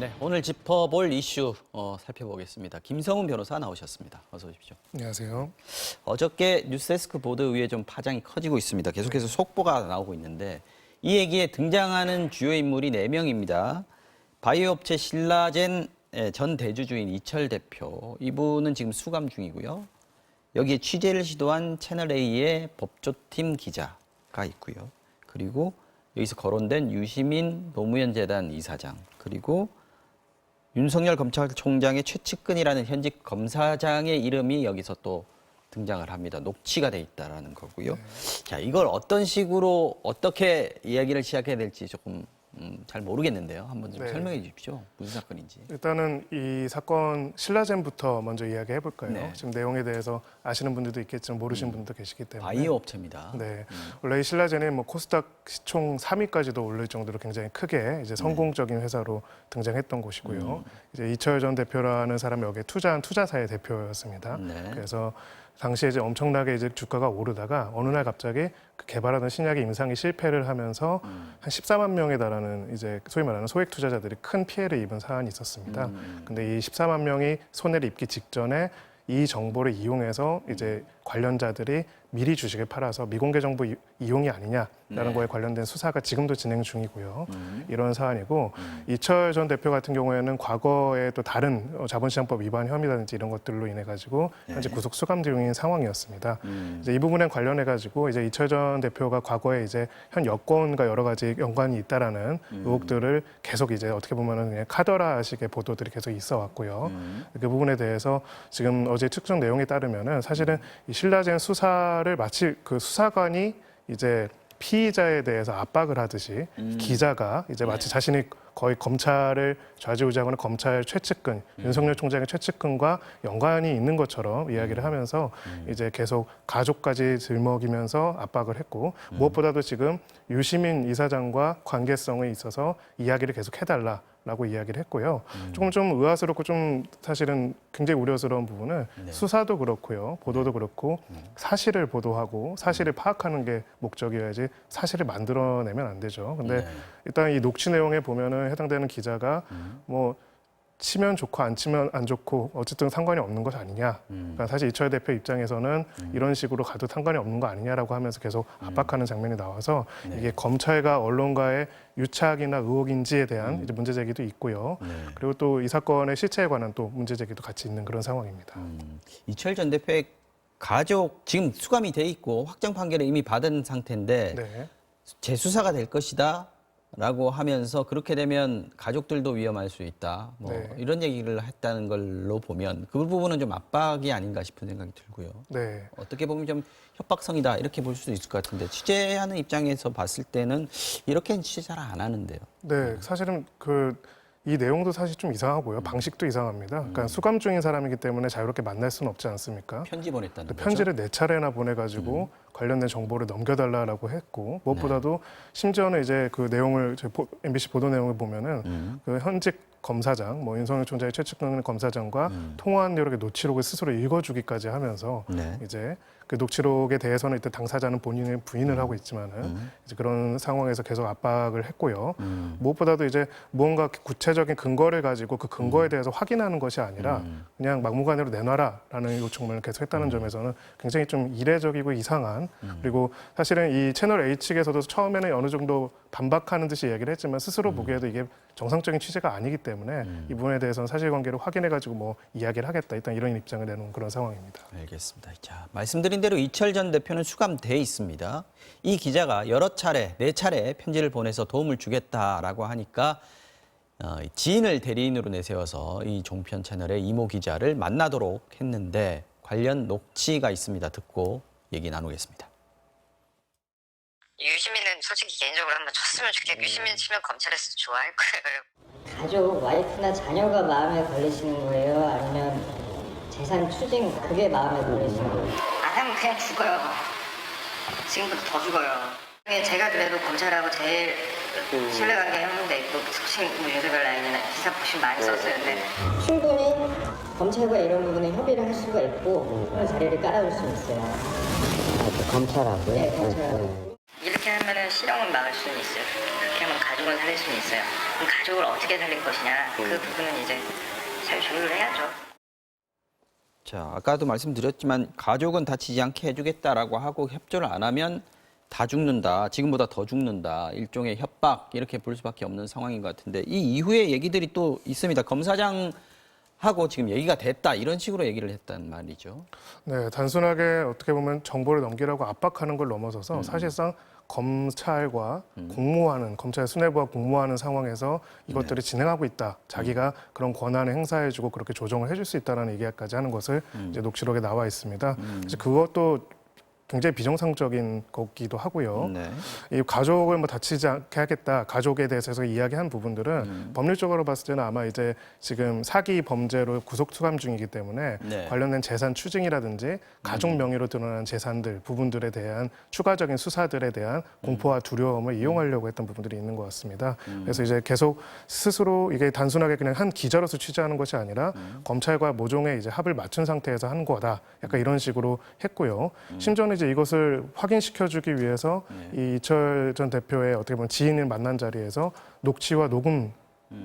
네, 오늘 짚어볼 이슈 살펴보겠습니다. 김성훈 변호사 나오셨습니다. 어서 오십시오. 안녕하세요. 어저께 뉴스데스크 보도 위에 좀 파장이 커지고 있습니다. 계속해서 속보가 나오고 있는데 이 얘기에 등장하는 주요 인물이 4명입니다. 바이오 업체 신라젠 전 대주주인 이철 대표, 이분은 지금 수감 중이고요. 여기에 취재를 시도한 채널A의 법조팀 기자가 있고요. 그리고 여기서 거론된 유시민 노무현 재단 이사장, 그리고 윤석열 검찰총장의 최측근이라는 현직 검사장의 이름이 여기서 또 등장을 합니다. 녹취가 돼 있다라는 거고요. 자, 이걸 어떤 식으로 어떻게 이야기를 시작해야 될지 조금 잘 모르겠는데요. 한번 좀 설명해 주십시오. 무슨 사건인지. 일단은 이 사건 신라젠부터 먼저 이야기해 볼까요? 네. 지금 내용에 대해서 아시는 분들도 있겠지만 모르시는 분도 계시기 때문에. 바이오 업체입니다. 네. 원래 이 신라젠이 뭐 코스닥 시총 3위까지도 오를 정도로 굉장히 크게 이제 성공적인 회사로 등장했던 곳이고요. 이제 이철 전 대표라는 사람이 여기에 투자한 투자사의 대표였습니다. 네. 그래서 당시에 이제 엄청나게 이제 주가가 오르다가 어느 날 갑자기 그 개발하던 신약의 임상이 실패를 하면서 한 14만 명에 달하는 이제 소위 말하는 소액 투자자들이 큰 피해를 입은 사안이 있었습니다. 근데 이 14만 명이 손해를 입기 직전에 이 정보를 이용해서 이제 관련자들이 미리 주식을 팔아서 미공개 정보 이용이 아니냐라는 거에 관련된 수사가 지금도 진행 중이고요. 이런 사안이고 이철 전 대표 같은 경우에는 과거에 또 다른 자본시장법 위반 혐의라든지 이런 것들로 인해 가지고 현재 구속 수감 중인 상황이었습니다. 이제 이 부분에 관련해 가지고 이제 이철 전 대표가 과거에 이제 현 여권과 여러 가지 연관이 있다라는 의혹들을 계속 이제 어떻게 보면은 그냥 카더라식의 보도들이 계속 있어 왔고요. 그 부분에 대해서 지금 어제 특정 내용에 따르면은 사실은 이 신라젠 수사를 마치 그 수사관이 이제 피의자에 대해서 압박을 하듯이 기자가 이제 마치 자신이 거의 검찰을 좌지우지하거나 검찰 최측근, 윤석열 총장의 최측근과 연관이 있는 것처럼 이야기를 하면서 이제 계속 가족까지 들먹이면서 압박을 했고 무엇보다도 지금 유시민 이사장과 관계성에 있어서 이야기를 계속 해달라라고 이야기를 했고요. 조금 좀 의아스럽고 좀 사실은 굉장히 우려스러운 부분은 수사도 그렇고요. 보도도 그렇고 사실을 보도하고 사실을 파악하는 게 목적이어야지 사실을 만들어내면 안 되죠. 근데 일단 이 녹취 내용에 보면은 해당되는 기자가 뭐 치면 좋고 안 치면 안 좋고 어쨌든 상관이 없는 것 아니냐. 그러니까 사실 이철 대표 입장에서는 이런 식으로 가도 상관이 없는 거 아니냐라고 하면서 계속 압박하는 장면이 나와서 이게 검찰과 언론과의 유착이나 의혹인지에 대한 이제 문제 제기도 있고요. 그리고 또 이 사건의 실체에 관한 또 문제 제기도 같이 있는 그런 상황입니다. 이철 전 대표의 가족 지금 수감이 돼 있고 확정 판결을 이미 받은 상태인데 네. 재수사가 될 것이다. 라고 하면서 그렇게 되면 가족들도 위험할 수 있다. 뭐 네. 이런 얘기를 했다는 걸로 보면 그 부분은 좀 압박이 아닌가 싶은 생각이 들고요. 네. 어떻게 보면 좀 협박성이다 이렇게 볼 수도 있을 것 같은데 취재하는 입장에서 봤을 때는 이렇게는 취재 잘 안 하는데요. 네, 사실은 이 내용도 사실 좀 이상하고요. 방식도 이상합니다. 그러니까 수감 중인 사람이기 때문에 자유롭게 만날 수는 없지 않습니까? 편지 보냈다는 거죠. 편지를 4차례나 보내가지고 관련된 정보를 넘겨달라고 했고 무엇보다도 심지어는 이제 그 내용을 MBC 보도 내용을 보면은 그 현직 검사장, 뭐 윤석열 총장의 최측근 검사장과 통화한 내용의 녹취록을 스스로 읽어주기까지 하면서 이제 그 녹취록에 대해서는 일단 당사자는 본인의 부인을 하고 있지만은 이제 그런 상황에서 계속 압박을 했고요. 무엇보다도 이제 무언가 구체적인 근거를 가지고 그 근거에 대해서 확인하는 것이 아니라 그냥 막무가내로 내놔라라는 요청을 계속 했다는 점에서는 굉장히 좀 이례적이고 이상한 그리고 사실은 이 채널 A 측에서도 처음에는 어느 정도 반박하는 듯이 이야기를 했지만 스스로 보기에도 이게 정상적인 취재가 아니기 때문에 이 부분에 대해서는 사실관계를 확인해가지고 뭐 이야기를 하겠다 일단 이런 입장을 내놓은 그런 상황입니다. 알겠습니다. 자, 말씀드린 대로 이철 전 대표는 수감돼 있습니다. 이 기자가 여러 차례, 4차례 편지를 보내서 도움을 주겠다라고 하니까 지인을 대리인으로 내세워서 이 종편 채널의 이모 기자를 만나도록 했는데 관련 녹취가 있습니다. 듣고 얘기 나누겠습니다. 유시민은 솔직히 개인적으로 한번 쳤으면 좋겠고 유시민 치면 검찰에서 좋아할 거예요. 가족, 와이프나 자녀가 마음에 걸리시는 거예요? 아니면 재산 추징 그게 마음에 걸리시는 거예요? 안 하면 그냥 죽어요. 지금부터 더 죽어요. 제가 그래도 검찰하고 제일 신뢰관계 형성돼 있고 특히 뭐 윤석열 라인이나 기사 보시면 많이 썼어요. 근데 충분히 검찰과 이런 부분에 협의를 할 수가 있고 그런 자리를 깔아줄 수 있어요. 검찰하고요? 네, 검찰하고. 이렇게 그렇게 하면은 실형은 막을 수는 있어요. 그렇게 하면 가족은 살릴 수는 있어요. 그럼 가족을 어떻게 살릴 것이냐 그 부분은 이제 잘 조율을 해야죠. 자, 아까도 말씀드렸지만 가족은 다치지 않게 해주겠다라고 하고 협조를 안 하면 다 죽는다, 지금보다 더 죽는다, 일종의 협박 이렇게 볼 수밖에 없는 상황인 것 같은데 이 이후에 얘기들이 또 있습니다. 검사장하고 지금 얘기가 됐다 이런 식으로 얘기를 했단 말이죠. 네, 단순하게 어떻게 보면 정보를 넘기라고 압박하는 걸 넘어서서 사실상 검찰과 공모하는, 검찰 수뇌부와 공모하는 상황에서 이것들이 진행하고 있다. 자기가 그런 권한을 행사해주고 그렇게 조정을 해줄 수 있다는 얘기까지 하는 것을 이제 녹취록에 나와 있습니다. 그래서 그것도 굉장히 비정상적인 거기도 하고요. 네. 이 가족을 뭐 다치지 않게 하겠다, 가족에 대해서 이야기한 부분들은 법률적으로 봤을 때는 아마 이제 지금 사기 범죄로 구속 수감 중이기 때문에 네. 관련된 재산 추징이라든지 가족 명의로 드러난 재산들 부분들에 대한 추가적인 수사들에 대한 공포와 두려움을 이용하려고 했던 부분들이 있는 것 같습니다. 그래서 이제 계속 스스로 이게 단순하게 그냥 한 기자로서 취재하는 것이 아니라 검찰과 모종의 이제 합을 맞춘 상태에서 한 거다. 약간 이런 식으로 했고요. 심지어는 이제 이것을 확인시켜주기 위해서 이 이철 전 대표의 어떻게 보면 지인을 만난 자리에서 녹취와 녹음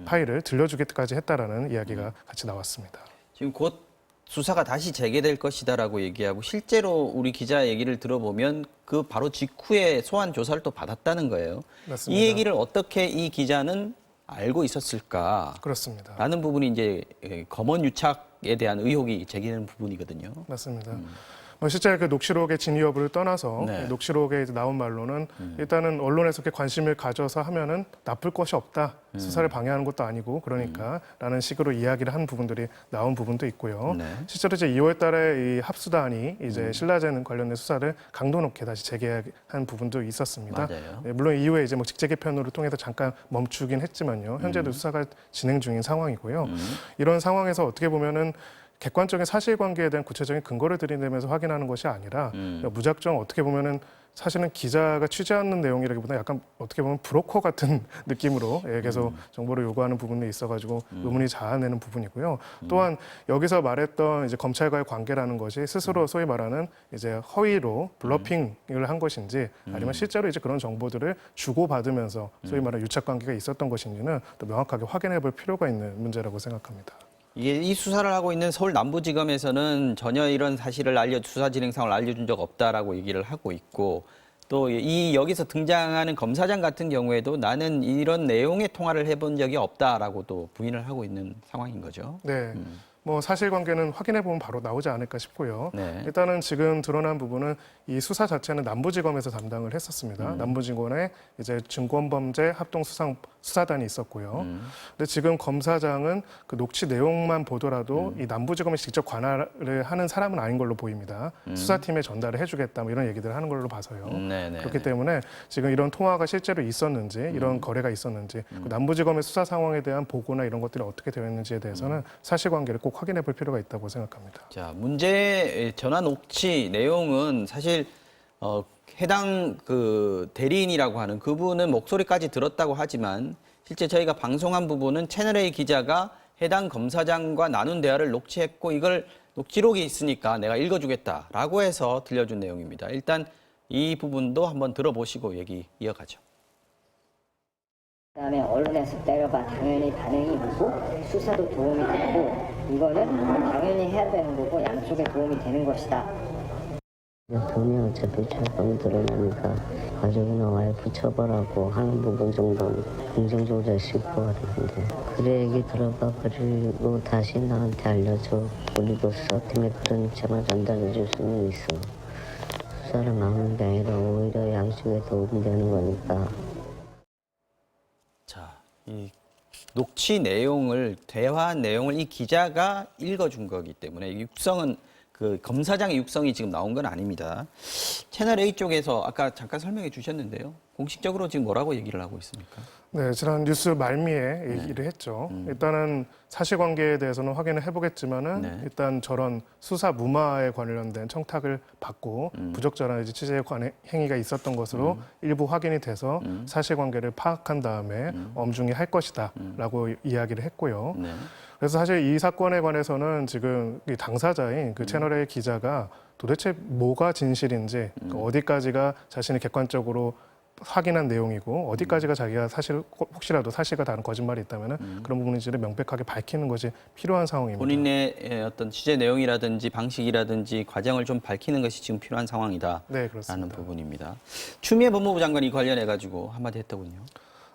파일을 들려주기까지 했다라는 이야기가 같이 나왔습니다. 지금 곧 수사가 다시 재개될 것이다라고 얘기하고 실제로 우리 기자 얘기를 들어보면 그 바로 직후에 소환 조사를 또 받았다는 거예요. 맞습니다. 이 얘기를 어떻게 이 기자는 알고 있었을까? 그렇습니다. 라는 부분이 이제 검언 유착에 대한 의혹이 제기되는 부분이거든요. 맞습니다. 뭐 실제 그 녹취록의 진위 여부를 떠나서 네. 녹취록에 이제 나온 말로는 일단은 언론에서 이렇게 관심을 가져서 하면은 나쁠 것이 없다. 수사를 방해하는 것도 아니고 그러니까 라는 식으로 이야기를 한 부분들이 나온 부분도 있고요. 네. 실제로 이제 2월 달에 이 합수단이 이제 신라젠 관련된 수사를 강도 높게 다시 재개한 부분도 있었습니다. 맞아요. 네, 물론 이후에 이제 뭐 직제 개편으로 통해서 잠깐 멈추긴 했지만요. 현재도 수사가 진행 중인 상황이고요. 이런 상황에서 어떻게 보면은 객관적인 사실관계에 대한 구체적인 근거를 들이대면서 확인하는 것이 아니라 무작정 어떻게 보면은 사실은 기자가 취재하는 내용이라기보다 약간 어떻게 보면 브로커 같은 느낌으로 계속 정보를 요구하는 부분이 있어가지고 의문이 자아내는 부분이고요. 또한 여기서 말했던 이제 검찰과의 관계라는 것이 스스로 소위 말하는 이제 허위로 블러핑을 한 것인지 아니면 실제로 이제 그런 정보들을 주고받으면서 소위 말하는 유착 관계가 있었던 것인지는 또 명확하게 확인해볼 필요가 있는 문제라고 생각합니다. 이게 이 수사를 하고 있는 서울 남부지검에서는 전혀 이런 사실을 수사 진행 상황을 알려준 적 없다라고 얘기를 하고 있고 또 이 여기서 등장하는 검사장 같은 경우에도 나는 이런 내용의 통화를 해본 적이 없다라고 또 부인을 하고 있는 상황인 거죠. 네. 뭐 사실관계는 확인해보면 바로 나오지 않을까 싶고요. 네. 일단은 지금 드러난 부분은 이 수사 자체는 남부지검에서 담당을 했었습니다. 남부지검에 이제 증권범죄 합동수사단이 있었고요. 근데 지금 검사장은 그 녹취 내용만 보더라도 이 남부지검에 직접 관할을 하는 사람은 아닌 걸로 보입니다. 수사팀에 전달을 해주겠다 뭐 이런 얘기들을 하는 걸로 봐서요. 네네. 그렇기 때문에 지금 이런 통화가 실제로 있었는지 이런 거래가 있었는지 그 남부지검의 수사 상황에 대한 보고나 이런 것들이 어떻게 되어 있는지에 대해서는 사실관계를 꼭 확인해 볼 필요가 있다고 생각합니다. 자, 문제 전화 녹취 내용은 사실 해당 그 대리인이라고 하는 그분은 목소리까지 들었다고 하지만 실제 저희가 방송한 부분은 채널A 기자가 해당 검사장과 나눈 대화를 녹취했고 이걸 녹취록이 있으니까 내가 읽어주겠다라고 해서 들려준 내용입니다. 일단 이 부분도 한번 들어보시고 얘기 이어가죠. 그다음에 언론에서 때려봐 당연히 반응이 있고 수사도 도움이 되고 이거는 당연히 해야 되는 거고 양쪽에 도움이 되는 것이다. 돈이 어차피 철범 드러나니까 가족이나 와이프 처벌하고 하는 부분 정도는 긍정적으로 했을 것 같은데 그래 얘기 들어봐 그리고 다시 나한테 알려줘. 우리도 수사팀에 그런 입장을 전달해 줄 수는 있어. 수사를 막는 게 아니라 오히려 양쪽에 도움이 되는 거니까. 자, 이 녹취 내용을 대화한 내용을 이 기자가 읽어준 거기 때문에 육성은 그 검사장의 육성이 지금 나온 건 아닙니다. 채널A 쪽에서 아까 잠깐 설명해 주셨는데요. 공식적으로 지금 뭐라고 얘기를 하고 있습니까? 네, 지난 뉴스 말미에 얘기를 했죠. 일단은 사실관계에 대해서는 확인을 해보겠지만은 일단 저런 수사 무마에 관련된 청탁을 받고 부적절한 이제 취재 행위가 있었던 것으로 일부 확인이 돼서 사실관계를 파악한 다음에 엄중히 할 것이다라고 이야기를 했고요. 네. 그래서 사실 이 사건에 관해서는 지금 이 당사자인 그 채널A 기자가 도대체 뭐가 진실인지 어디까지가 자신이 객관적으로 확인한 내용이고 어디까지가 자기가 사실 혹시라도 사실과 다른 거짓말이 있다면 그런 부분인지를 명백하게 밝히는 것이 필요한 상황입니다. 본인의 어떤 취재 내용이라든지 방식이라든지 과정을 좀 밝히는 것이 지금 필요한 상황이다라는 네, 그렇습니다. 부분입니다. 추미애 법무부 장관이 관련해 가지고 한마디 했더군요.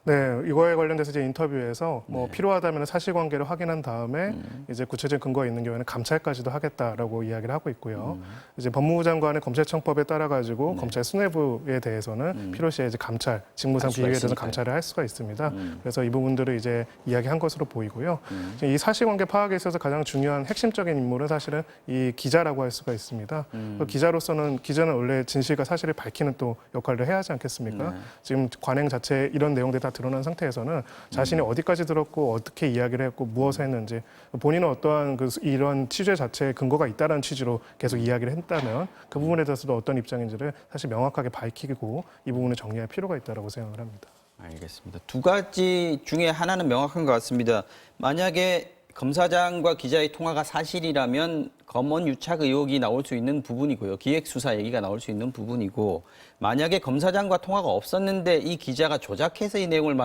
네, 이거에 관련돼서 이제 인터뷰에서 뭐 필요하다면 사실관계를 확인한 다음에 이제 구체적인 근거가 있는 경우에는 감찰까지도 하겠다라고 이야기를 하고 있고요. 이제 법무부 장관의 검찰청법에 따라 가지고 검찰 수뇌부에 대해서는 필요시에 이제 감찰, 직무상 할 수가 비위에 대해서 있으니까요. 감찰을 할 수가 있습니다. 그래서 이 부분들을 이제 이야기한 것으로 보이고요. 이 사실관계 파악에 있어서 가장 중요한 핵심적인 인물은 사실은 이 기자라고 할 수가 있습니다. 그 기자로서는 기자는 원래 진실과 사실을 밝히는 또 역할을 해야 하지 않겠습니까? 지금 관행 자체에 이런 내용들이 다 드러난 상태에서는 자신이 어디까지 들었고 어떻게 이야기를 했고 무엇을 했는지 본인은 어떠한 이런 취재 자체에 근거가 있다는 취지로 계속 이야기를 했다면 그 부분에 대해서도 어떤 입장인지를 사실 명확하게 밝히고 이 부분을 정리할 필요가 있다고 생각을 합니다. 알겠습니다. 두 가지 중에 하나는 명확한 것 같습니다. 만약에 검사장과 기자의 통화가 사실이라면 검언 유착 의혹이 나올 수 있는 부분이고요. 기획수사 얘기가 나올 수 있는 부분이고 만약에 검사장과 통화가 없었는데 이 기자가 조작해서 이 내용을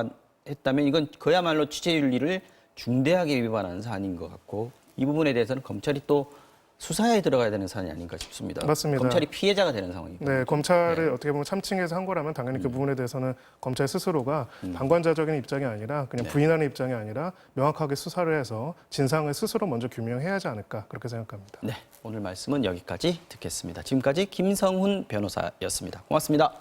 했다면 이건 그야말로 취재윤리를 중대하게 위반하는 사안인 것 같고 이 부분에 대해서는 검찰이 또 수사에 들어가야 되는 사안이 아닌가 싶습니다. 맞습니다. 검찰이 피해자가 되는 상황이고. 네, 검찰을 어떻게 보면 참칭해서 한 거라면 당연히 그 부분에 대해서는 검찰 스스로가 방관자적인 입장이 아니라 그냥 부인하는 입장이 아니라 명확하게 수사를 해서 진상을 스스로 먼저 규명해야 하지 않을까 그렇게 생각합니다. 네, 오늘 말씀은 여기까지 듣겠습니다. 지금까지 김성훈 변호사였습니다. 고맙습니다.